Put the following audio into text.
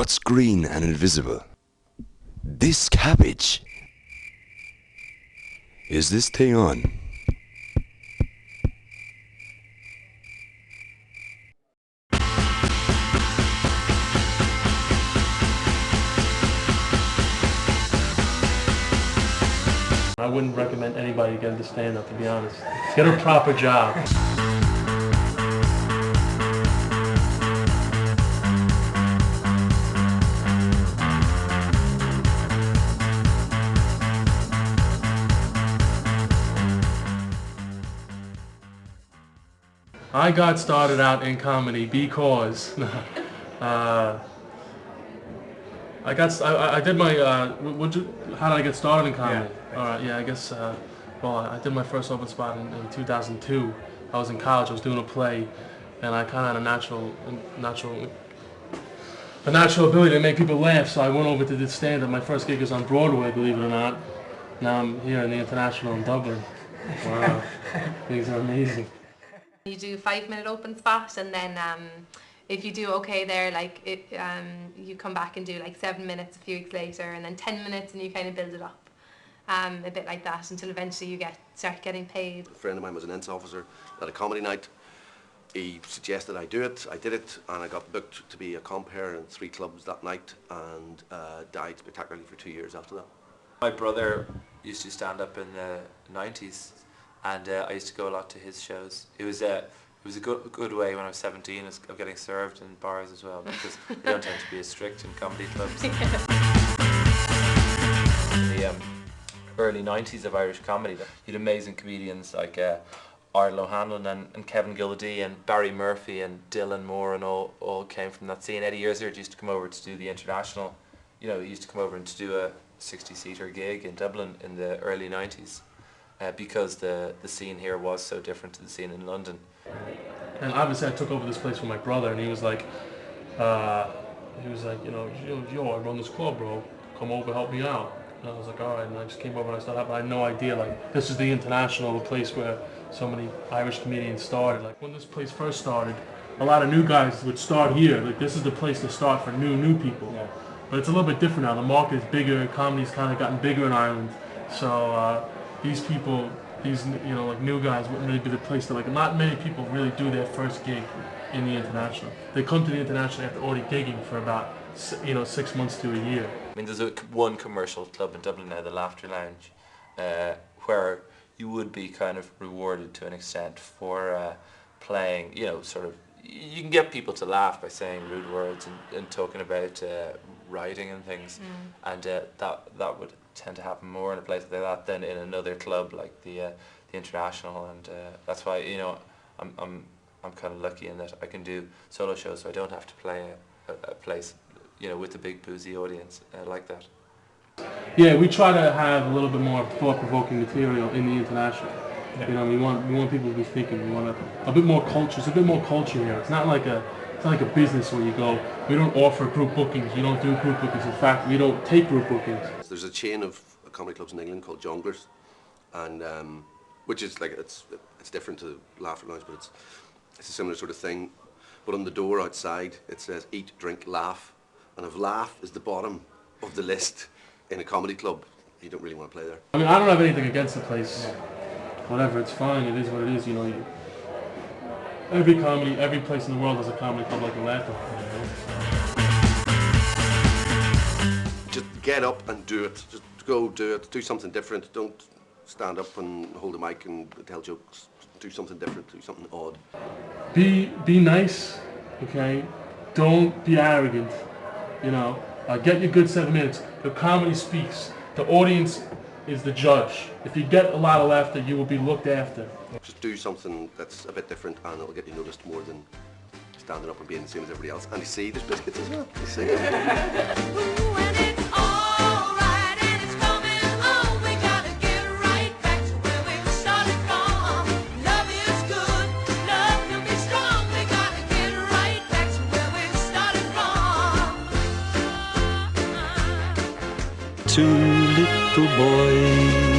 What's green and invisible? This cabbage. Is this thing on? I wouldn't recommend anybody get into stand-up, to be honest. Get a proper job. I got started out in comedy because I did my how did I get started in comedy? Yeah. All right, yeah, I guess well, I did my first open spot in 2002. I was in college. I was doing a play, and I kind of had a natural ability to make people laugh. So I went over to this stand-up. My first gig was on Broadway, believe it or not. Now I'm here in the International in Dublin. Wow, things are amazing. You do 5-minute open spot, and then if you do okay there, like you come back and do like 7 minutes a few weeks later, and then 10 minutes, and you kind of build it up a bit like that until eventually you start getting paid. A friend of mine was an ins officer at a comedy night. He suggested I do it. I did it, and I got booked to be a compere in 3 clubs that night, and died spectacularly for 2 years after that. My brother used to stand up in the 90s, and I used to go a lot to his shows. It was a good way when I was 17 of getting served in bars as well, because they don't tend to be as strict in comedy clubs. In the early 90s of Irish comedy, you had amazing comedians like Ardal O'Hanlon and Kevin Gilladee and Barry Murphy and Dylan Moore, and all came from that scene. Eddie Izzard used to come over to do the International. You know, he used to come over and to do a 60-seater gig in Dublin in the early 90s. Because the scene here was so different to the scene in London. And obviously I took over this place with my brother, and he was like, you know, yo, I run this club, bro. Come over, help me out. And I was like, all right. And I just came over and I started. I had no idea, like, this is the International, the place where so many Irish comedians started. Like, when this place first started, a lot of new guys would start here. Like, this is the place to start for new people. Yeah. But it's a little bit different now. The market is bigger. Comedy's kind of gotten bigger in Ireland. So these people, you know, like new guys wouldn't really be the place to, like, not many people really do their first gig in the International. They come to the International after already gigging for about, 6 months to a year. I mean, there's one commercial club in Dublin now, the Laughter Lounge, where you would be kind of rewarded to an extent for playing, you know, sort of, you can get people to laugh by saying rude words and talking about writing and things, and that would tend to happen more in a place like that than in another club like the International, and that's why, you know, I'm kind of lucky in that I can do solo shows, so I don't have to play a place, you know, with a big boozy audience like that. Yeah, we try to have a little bit more thought-provoking material in the International. Yeah. You know, we want people to be thinking. We want a bit more culture. It's a bit more culture here. It's not like a business where you go. We don't offer group bookings. You don't do group bookings. In fact, we don't take group bookings. There's a chain of comedy clubs in England called Jongleurs, and which is like it's different to Laughter Lounge, but it's a similar sort of thing. But on the door outside it says "Eat, Drink, Laugh," and if laugh is the bottom of the list in a comedy club, you don't really want to play there. I mean, I don't have anything against the place. Whatever, it's fine. It is what it is. You know, every place in the world has a comedy club like a Laughter. Just get up and do it. Just go do it. Do something different. Don't stand up and hold a mic and tell jokes. Do something different. Do something odd. Be nice, okay? Don't be arrogant. You know, get your good 7 minutes. The comedy speaks. The audience is the judge. If you get a lot of laughter, you will be looked after. Just do something that's a bit different, and it'll get you noticed more than standing up and being the same as everybody else. And you see, there's biscuits as well. You see. Two little boys